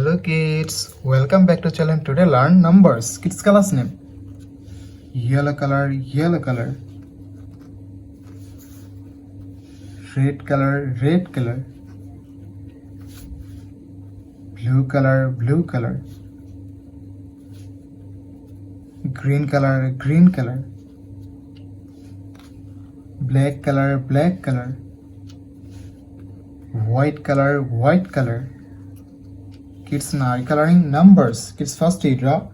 Hello kids, welcome back to channel. Today learn numbers. Kids class name. Yellow color, yellow color. Red color, red color. Blue color, blue color. Green color, green color. Black color, black color. White color, white color. Kids now coloring numbers. Kids first draw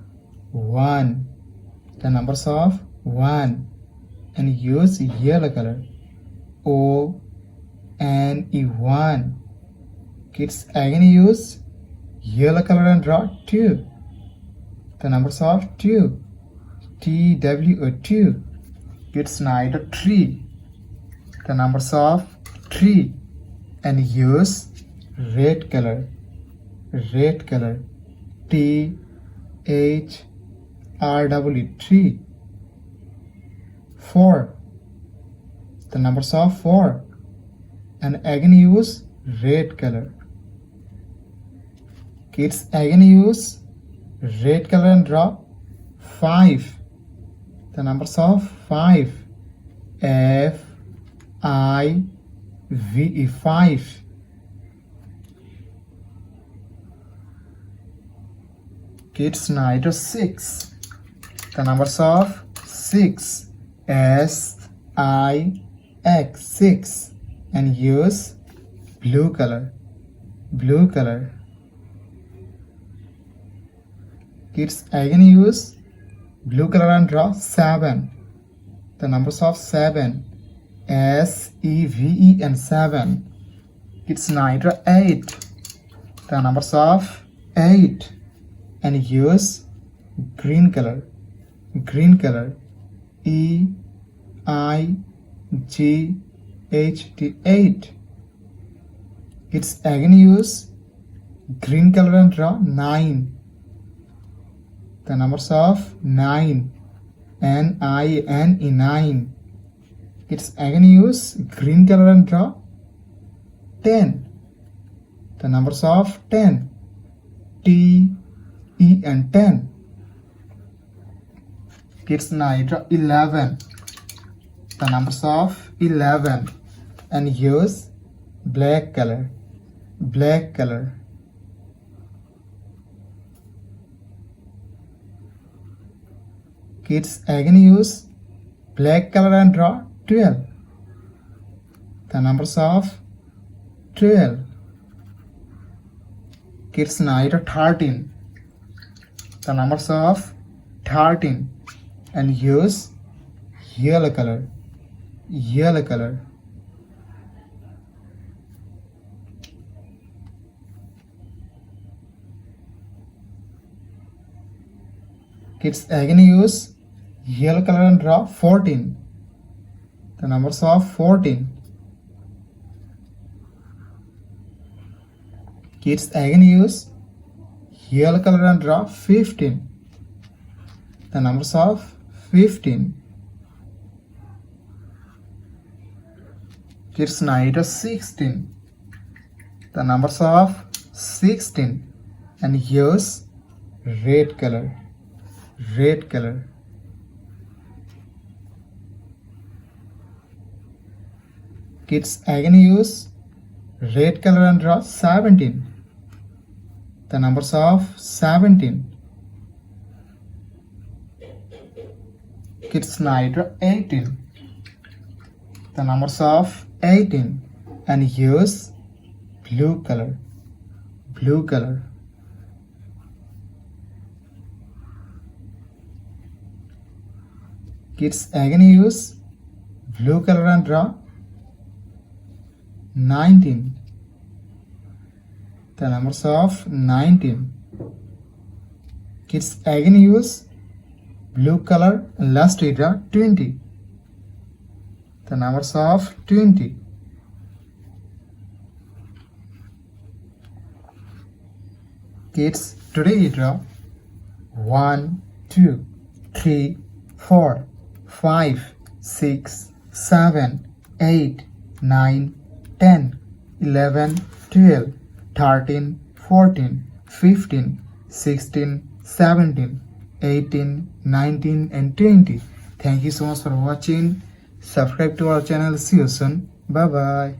1. The numbers of 1 and use yellow color. O and E1. Kids again use yellow color and draw 2. The numbers of 2. TWO2. Kids now draw 3. The numbers of 3 and use red color. Red color. THRW3. 4. The numbers of 4 and again use red color. Kids again use red color and draw 5. The numbers of 5. FIVE 5. Kids now draw 6. The numbers of 6. SIX 6 and use blue color. Blue color. Kids again use blue color and draw 7. The numbers of 7. SEVE and 7. Kids now draw 8. The numbers of 8 and use green color. Green color. EIGHT 8. Kids again use green color and draw 9. The numbers of 9. NINE 9. Kids again use green color and draw 10. The numbers of 10. TE and 10. Kids now draw 11. The numbers of 11 and use black color. Black color. Kids again use black color and draw 12. The numbers of 12. Kids now draw 13. The numbers of 13 and use yellow color. Yellow color. Kids again use yellow color and draw 14. The numbers of 14. Kids again use yellow color and draw 15. The numbers of 15. Kids now draw 16. The numbers of 16 and use red color. Red color. Kids again use red color and draw 17. The numbers of 17. Kids now draw 18. The numbers of 18 and use blue color. Blue color. Kids again use blue color and draw 19. The numbers of 19. Kids again use blue color and last draw 20. The numbers of 20. Kids today draw 1, 2, 3, 4, 5, 6, 7, 8, 9, 10, 11, 12, 13, 14, 15, 16, 17, 18, 19 and 20. Thank you so much for watching. Subscribe to our channel. See you soon. Bye bye.